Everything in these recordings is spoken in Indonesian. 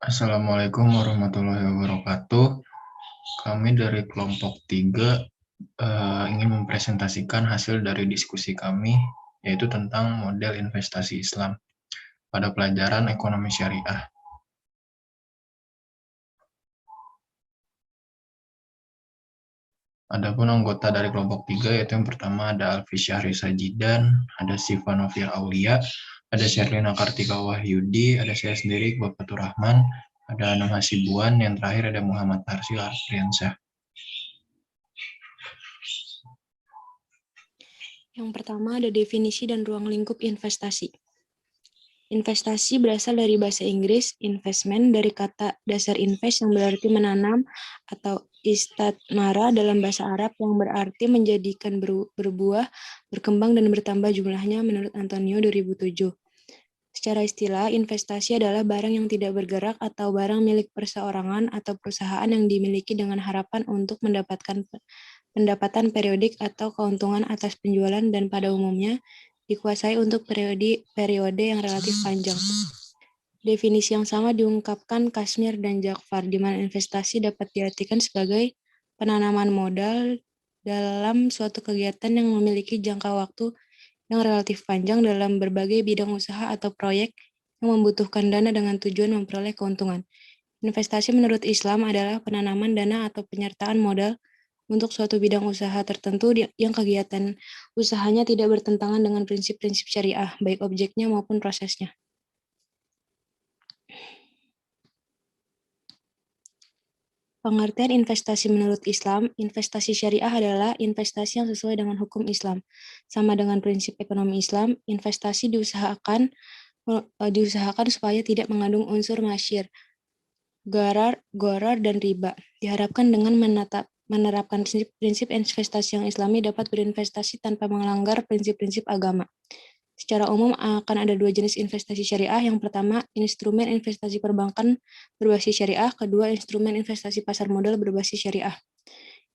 Assalamualaikum warahmatullahi wabarakatuh. Kami dari kelompok 3 ingin mempresentasikan hasil dari diskusi kami, yaitu tentang model investasi Islam pada pelajaran ekonomi syariah. Adapun anggota dari kelompok 3, yaitu yang pertama ada Alfi Syahri Sajidan, ada Siva Novia Aulia, ada Sherlina Kartika Wahyudi, ada saya sendiri, Bapak Rahman, ada Anam Hasibuan, yang terakhir ada Muhammad Arsyil Arfiansyah. Yang pertama ada definisi dan ruang lingkup investasi. Investasi berasal dari bahasa Inggris, investment, dari kata dasar invest yang berarti menanam, atau istatmara dalam bahasa Arab yang berarti menjadikan berbuah, berkembang, dan bertambah jumlahnya menurut Antonio 2007. Secara istilah, investasi adalah barang yang tidak bergerak atau barang milik perseorangan atau perusahaan yang dimiliki dengan harapan untuk mendapatkan pendapatan periodik atau keuntungan atas penjualan dan pada umumnya dikuasai untuk periode yang relatif panjang. Definisi yang sama diungkapkan Kashmir dan Jafar, di mana investasi dapat diartikan sebagai penanaman modal dalam suatu kegiatan yang memiliki jangka waktu yang relatif panjang dalam berbagai bidang usaha atau proyek yang membutuhkan dana dengan tujuan memperoleh keuntungan. Investasi menurut Islam adalah penanaman dana atau penyertaan modal untuk suatu bidang usaha tertentu yang kegiatan usahanya tidak bertentangan dengan prinsip-prinsip syariah, baik objeknya maupun prosesnya. Pengertian investasi menurut Islam, investasi syariah adalah investasi yang sesuai dengan hukum Islam. Sama dengan prinsip ekonomi Islam, investasi diusahakan supaya tidak mengandung unsur masyir, gharar, dan riba. Diharapkan dengan menerapkan prinsip investasi yang Islami dapat berinvestasi tanpa melanggar prinsip-prinsip agama. Secara umum akan ada dua jenis investasi syariah. Yang pertama, instrumen investasi perbankan berbasis syariah. Kedua, instrumen investasi pasar modal berbasis syariah.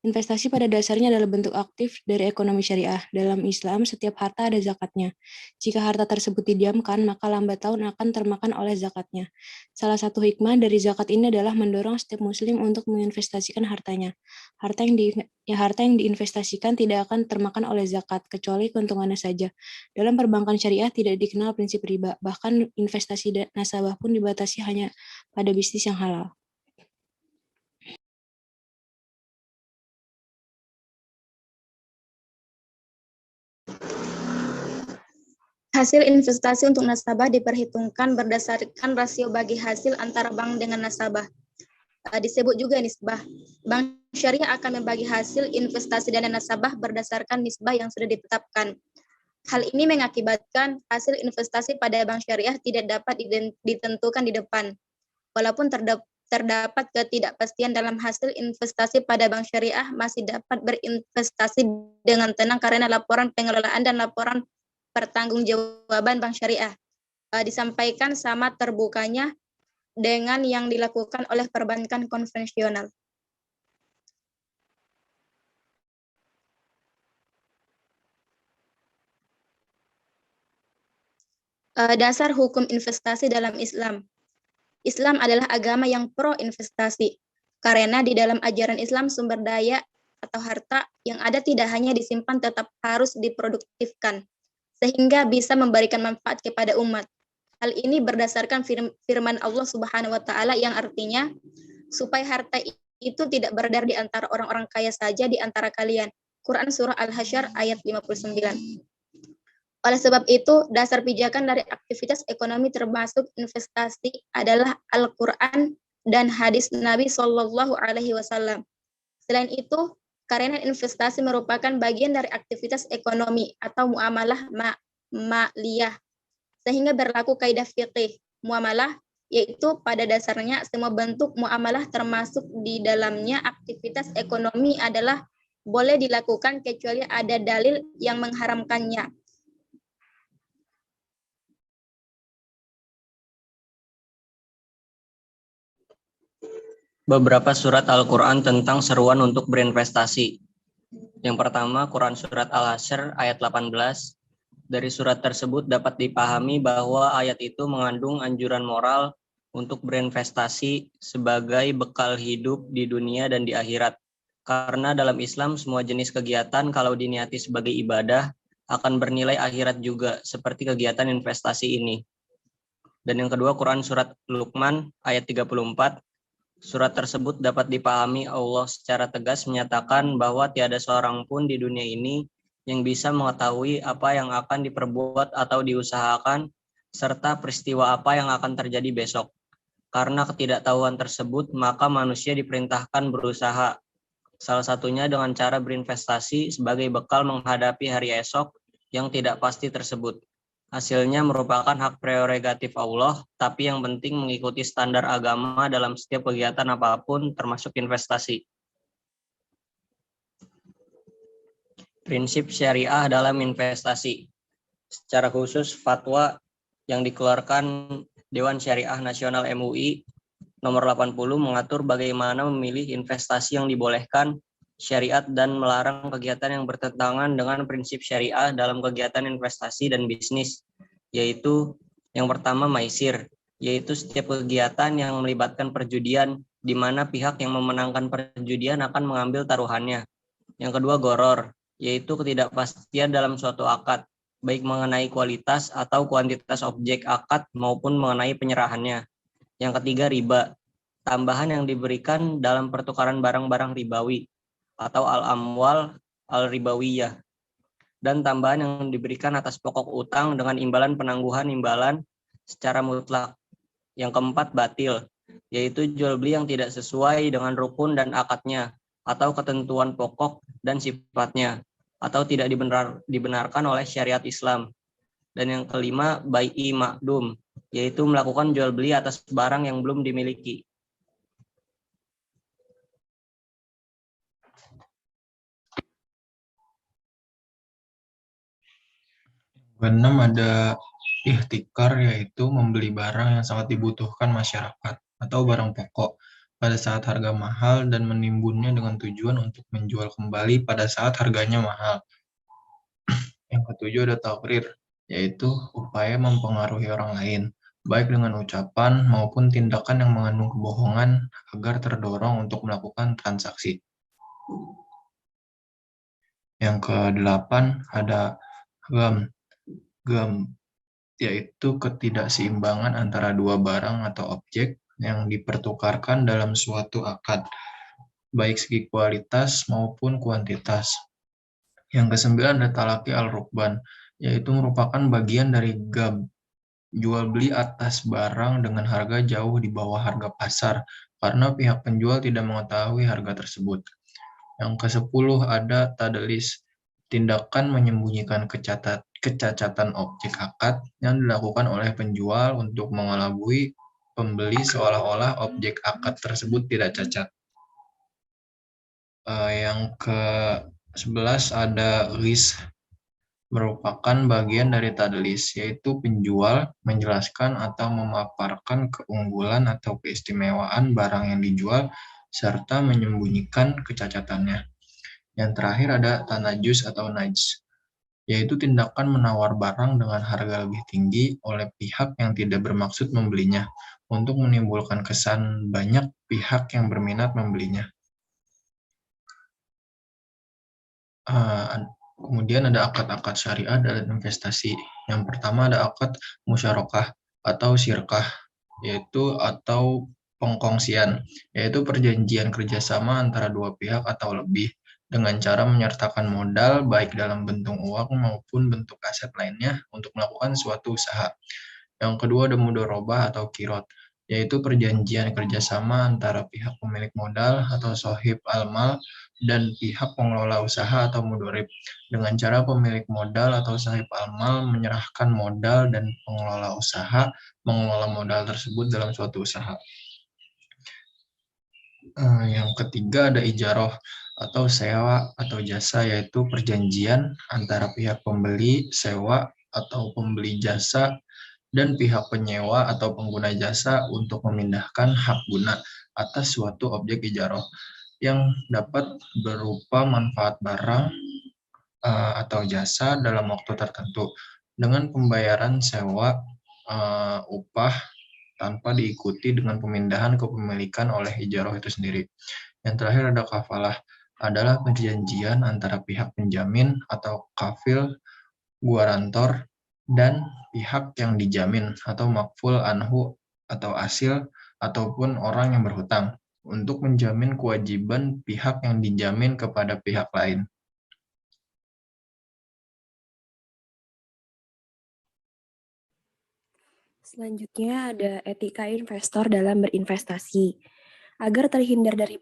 Investasi pada dasarnya adalah bentuk aktif dari ekonomi syariah. Dalam Islam, setiap harta ada zakatnya. Jika harta tersebut didiamkan, maka lambat laun akan termakan oleh zakatnya. Salah satu hikmah dari zakat ini adalah mendorong setiap muslim untuk menginvestasikan hartanya. Harta yang diinvestasikan tidak akan termakan oleh zakat, kecuali keuntungannya saja. Dalam perbankan syariah tidak dikenal prinsip riba, bahkan investasi nasabah pun dibatasi hanya pada bisnis yang halal. Hasil investasi untuk nasabah diperhitungkan berdasarkan rasio bagi hasil antara bank dengan nasabah. Disebut juga nisbah. Bank syariah akan membagi hasil investasi dana nasabah berdasarkan nisbah yang sudah ditetapkan. Hal ini mengakibatkan hasil investasi pada bank syariah tidak dapat ditentukan di depan. Walaupun terdapat ketidakpastian dalam hasil investasi pada bank syariah, masih dapat berinvestasi dengan tenang karena laporan pengelolaan dan laporan pertanggungjawaban bank syariah disampaikan sama terbukanya dengan yang dilakukan oleh perbankan konvensional. Dasar hukum investasi dalam Islam. Islam adalah agama yang pro investasi, karena di dalam ajaran Islam sumber daya atau harta yang ada tidak hanya disimpan, tetap harus diproduktifkan, sehingga bisa memberikan manfaat kepada umat. Hal ini berdasarkan firman Allah Subhanahu wa Ta'ala yang artinya, supaya harta itu tidak beredar di antara orang-orang kaya saja di antara kalian. Quran Surah Al-Hasyr ayat 59. Oleh sebab itu, dasar pijakan dari aktivitas ekonomi termasuk investasi adalah Al-Quran dan hadis Nabi Shallallahu Alaihi Wasallam. Selain itu, karena investasi merupakan bagian dari aktivitas ekonomi atau muamalah ma'liyah, sehingga berlaku kaidah fikih muamalah, yaitu pada dasarnya semua bentuk muamalah termasuk di dalamnya aktivitas ekonomi adalah boleh dilakukan kecuali ada dalil yang mengharamkannya. Beberapa surat Al-Quran tentang seruan untuk berinvestasi. Yang pertama, Quran Surat Al-Hasyr ayat 18. Dari surat tersebut dapat dipahami bahwa ayat itu mengandung anjuran moral untuk berinvestasi sebagai bekal hidup di dunia dan di akhirat. Karena dalam Islam semua jenis kegiatan kalau diniati sebagai ibadah akan bernilai akhirat juga seperti kegiatan investasi ini. Dan yang kedua, Quran surat Luqman ayat 34. Surat tersebut dapat dipahami Allah secara tegas menyatakan bahwa tiada seorang pun di dunia ini yang bisa mengetahui apa yang akan diperbuat atau diusahakan serta peristiwa apa yang akan terjadi besok. Karena ketidaktahuan tersebut, maka manusia diperintahkan berusaha. Salah satunya dengan cara berinvestasi sebagai bekal menghadapi hari esok yang tidak pasti tersebut. Hasilnya merupakan hak prerogatif Allah, tapi yang penting mengikuti standar agama dalam setiap kegiatan apapun, termasuk investasi. Prinsip syariah dalam investasi. Secara khusus, fatwa yang dikeluarkan Dewan Syariah Nasional MUI nomor 80 mengatur bagaimana memilih investasi yang dibolehkan syariat dan melarang kegiatan yang bertentangan dengan prinsip syariah dalam kegiatan investasi dan bisnis, yaitu yang pertama maisir, yaitu setiap kegiatan yang melibatkan perjudian di mana pihak yang memenangkan perjudian akan mengambil taruhannya. Yang kedua goror, yaitu ketidakpastian dalam suatu akad, baik mengenai kualitas atau kuantitas objek akad maupun mengenai penyerahannya. Yang ketiga riba, tambahan yang diberikan dalam pertukaran barang-barang ribawi atau al-amwal al-ribawiyah, dan tambahan yang diberikan atas pokok utang dengan imbalan penangguhan imbalan secara mutlak. Yang keempat batil, yaitu jual beli yang tidak sesuai dengan rukun dan akadnya atau ketentuan pokok dan sifatnya, atau tidak dibenarkan oleh syariat Islam. Dan yang kelima bai'i ma'dum, yaitu melakukan jual beli atas barang yang belum dimiliki. Keenam ada ihtikar, yaitu membeli barang yang sangat dibutuhkan masyarakat atau barang pokok pada saat harga mahal dan menimbunnya dengan tujuan untuk menjual kembali pada saat harganya mahal. Yang ketujuh ada takrir, yaitu upaya mempengaruhi orang lain, baik dengan ucapan maupun tindakan yang mengandung kebohongan agar terdorong untuk melakukan transaksi. Yang kedelapan ada gam, yaitu ketidakseimbangan antara dua barang atau objek yang dipertukarkan dalam suatu akad, baik segi kualitas maupun kuantitas. Yang kesembilan ada talaqi al-rukban, yaitu merupakan bagian dari gam, jual beli atas barang dengan harga jauh di bawah harga pasar, karena pihak penjual tidak mengetahui harga tersebut. Yang ke-10 ada tadlis, tindakan menyembunyikan kecacatan objek akad yang dilakukan oleh penjual untuk mengelabui pembeli seolah-olah objek akad tersebut tidak cacat. Yang ke-11 ada ghis, merupakan bagian dari tadlis, yaitu penjual menjelaskan atau memaparkan keunggulan atau keistimewaan barang yang dijual serta menyembunyikan kecacatannya. Yang terakhir ada tanajus atau najs, yaitu tindakan menawar barang dengan harga lebih tinggi oleh pihak yang tidak bermaksud membelinya, untuk menimbulkan kesan banyak pihak yang berminat membelinya. Kemudian ada akad-akad syariah dalam investasi. Yang pertama ada akad musyarakah atau syirkah, yaitu atau pengkongsian, yaitu perjanjian kerjasama antara dua pihak atau lebih, dengan cara menyertakan modal baik dalam bentuk uang maupun bentuk aset lainnya untuk melakukan suatu usaha. Yang kedua ada mudharabah atau kirot, yaitu perjanjian kerjasama antara pihak pemilik modal atau sohib almal dan pihak pengelola usaha atau mudharib, dengan cara pemilik modal atau sohib almal menyerahkan modal dan pengelola usaha mengelola modal tersebut dalam suatu usaha. Yang ketiga ada ijaroh atau sewa atau jasa, yaitu perjanjian antara pihak pembeli sewa atau pembeli jasa dan pihak penyewa atau pengguna jasa untuk memindahkan hak guna atas suatu objek ijaroh yang dapat berupa manfaat barang atau jasa dalam waktu tertentu dengan pembayaran sewa, upah, tanpa diikuti dengan pemindahan kepemilikan oleh ijarah itu sendiri. Yang terakhir ada kafalah, adalah perjanjian antara pihak penjamin atau kafil, guarantor, dan pihak yang dijamin atau makful anhu atau asil ataupun orang yang berhutang untuk menjamin kewajiban pihak yang dijamin kepada pihak lain. Selanjutnya ada etika investor dalam berinvestasi. Agar terhindar dari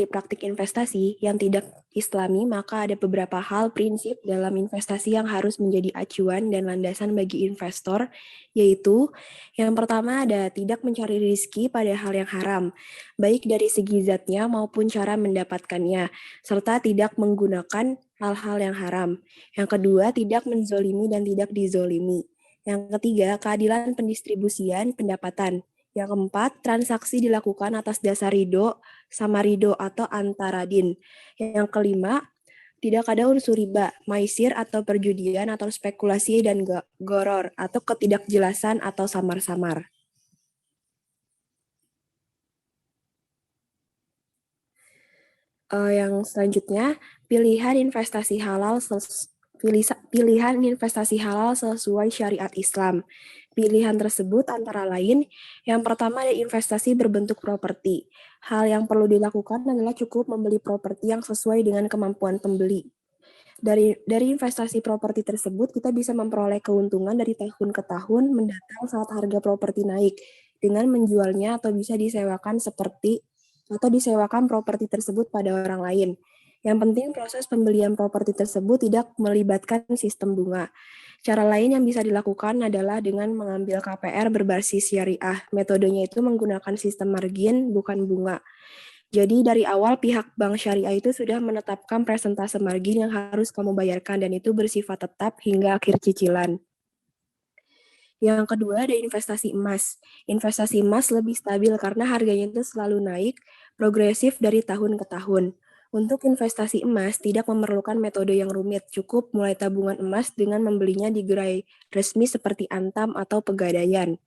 praktik investasi yang tidak islami, maka ada beberapa hal prinsip dalam investasi yang harus menjadi acuan dan landasan bagi investor, yaitu yang pertama ada tidak mencari rezeki pada hal yang haram, baik dari segi zatnya maupun cara mendapatkannya, serta tidak menggunakan hal-hal yang haram. Yang kedua, tidak menzolimi dan tidak dizolimi. Yang ketiga, keadilan pendistribusian pendapatan. Yang keempat, transaksi dilakukan atas dasar ridho, sama ridho atau antaradin. Yang kelima, tidak ada unsur riba, maisir atau perjudian atau spekulasi dan goror atau ketidakjelasan atau samar-samar. Yang selanjutnya, pilihan investasi halal sesuai syariat Islam. Pilihan tersebut antara lain, yang pertama ada investasi berbentuk properti. Hal yang perlu dilakukan adalah cukup membeli properti yang sesuai dengan kemampuan pembeli. Dari investasi properti tersebut, kita bisa memperoleh keuntungan dari tahun ke tahun mendatang saat harga properti naik, dengan menjualnya atau bisa disewakan disewakan properti tersebut pada orang lain. Yang penting proses pembelian properti tersebut tidak melibatkan sistem bunga. Cara lain yang bisa dilakukan adalah dengan mengambil KPR berbasis syariah. Metodenya itu menggunakan sistem margin, bukan bunga. Jadi dari awal pihak bank syariah itu sudah menetapkan persentase margin yang harus kamu bayarkan dan itu bersifat tetap hingga akhir cicilan. Yang kedua ada investasi emas. Investasi emas lebih stabil karena harganya itu selalu naik, progresif dari tahun ke tahun. Untuk investasi emas tidak memerlukan metode yang rumit, cukup mulai tabungan emas dengan membelinya di gerai resmi seperti Antam atau Pegadaian.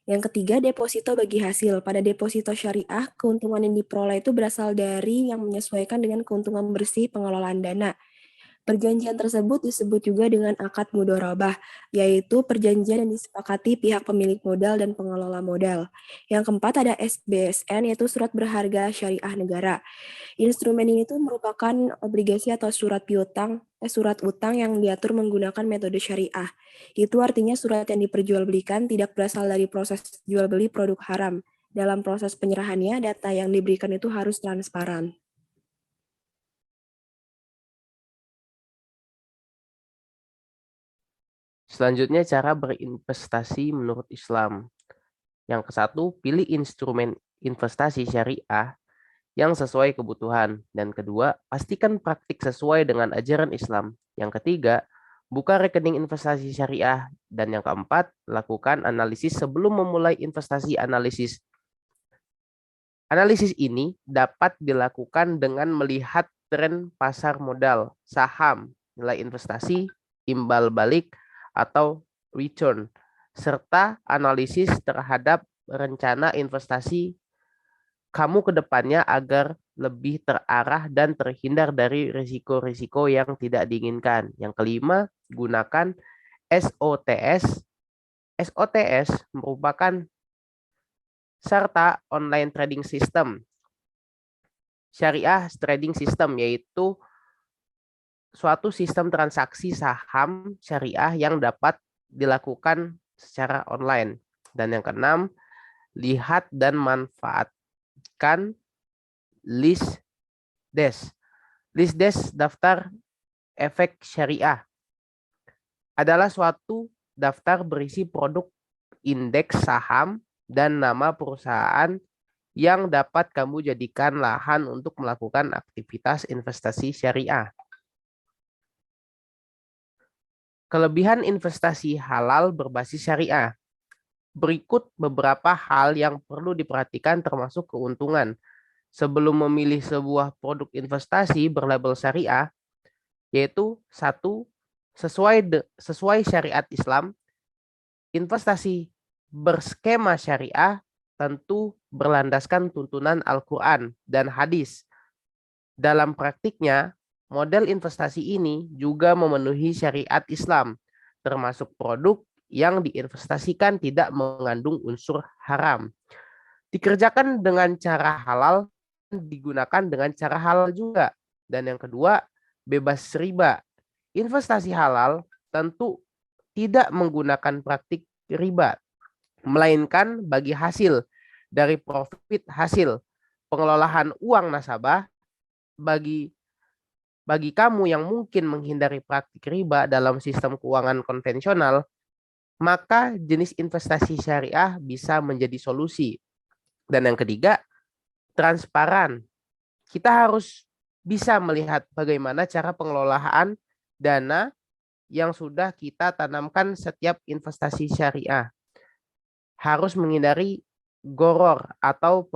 Yang ketiga, deposito bagi hasil. Pada deposito syariah, keuntungan yang diperoleh itu berasal dari yang menyesuaikan dengan keuntungan bersih pengelolaan dana. Perjanjian tersebut disebut juga dengan akad mudharabah, yaitu perjanjian yang disepakati pihak pemilik modal dan pengelola modal. Yang keempat ada SBSN, yaitu surat berharga syariah negara. Instrumen ini tuh merupakan obligasi atau surat utang yang diatur menggunakan metode syariah. Itu artinya surat yang diperjualbelikan tidak berasal dari proses jual beli produk haram. Dalam proses penyerahannya, data yang diberikan itu harus transparan. Selanjutnya, cara berinvestasi menurut Islam. Yang ke-1, pilih instrumen investasi syariah yang sesuai kebutuhan. Dan kedua, pastikan praktik sesuai dengan ajaran Islam. Yang ketiga, buka rekening investasi syariah. Dan yang keempat, lakukan analisis sebelum memulai investasi. Analisis ini dapat dilakukan dengan melihat tren pasar modal, saham, nilai investasi, imbal balik, atau return, serta analisis terhadap rencana investasi kamu ke depannya agar lebih terarah dan terhindar dari risiko-risiko yang tidak diinginkan. Yang kelima, gunakan SOTS. SOTS merupakan serta online trading system. Syariah trading system yaitu suatu sistem transaksi saham syariah yang dapat dilakukan secara online. Dan yang keenam, lihat dan manfaatkan list desk. List desk daftar efek syariah adalah suatu daftar berisi produk indeks saham dan nama perusahaan yang dapat kamu jadikan lahan untuk melakukan aktivitas investasi syariah. Kelebihan investasi halal berbasis syariah. Berikut beberapa hal yang perlu diperhatikan termasuk keuntungan. Sebelum memilih sebuah produk investasi berlabel syariah, yaitu 1. Sesuai syariat Islam, investasi berskema syariah tentu berlandaskan tuntunan Al-Quran dan hadis. Dalam praktiknya, model investasi ini juga memenuhi syariat Islam, termasuk produk yang diinvestasikan tidak mengandung unsur haram. Dikerjakan dengan cara halal, digunakan dengan cara halal juga. Dan yang kedua, bebas riba. Investasi halal tentu tidak menggunakan praktik riba, melainkan bagi hasil dari profit hasil pengelolaan uang nasabah. Bagi kamu yang mungkin menghindari praktik riba dalam sistem keuangan konvensional, maka jenis investasi syariah bisa menjadi solusi. Dan yang ketiga, transparan. Kita harus bisa melihat bagaimana cara pengelolaan dana yang sudah kita tanamkan setiap investasi syariah. Harus menghindari goror atau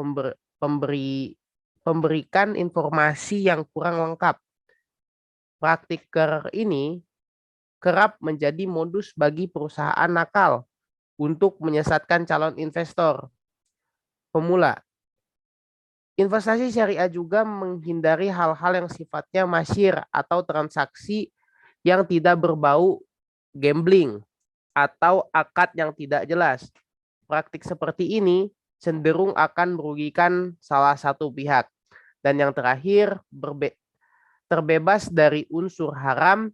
memberikan informasi yang kurang lengkap. Praktiker ini kerap menjadi modus bagi perusahaan nakal untuk menyesatkan calon investor pemula. Investasi syariah juga menghindari hal-hal yang sifatnya masyir atau transaksi yang tidak berbau gambling atau akad yang tidak jelas. Praktik seperti ini cenderung akan merugikan salah satu pihak. Dan yang terakhir, terbebas dari unsur haram.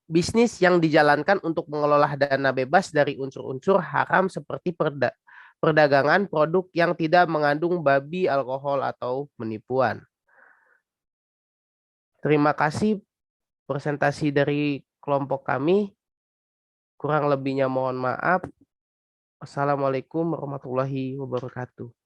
Bisnis yang dijalankan untuk mengelola dana bebas dari unsur-unsur haram seperti perdagangan produk yang tidak mengandung babi, alkohol, atau penipuan. Terima kasih presentasi dari kelompok kami. Kurang lebihnya mohon maaf. Assalamualaikum warahmatullahi wabarakatuh.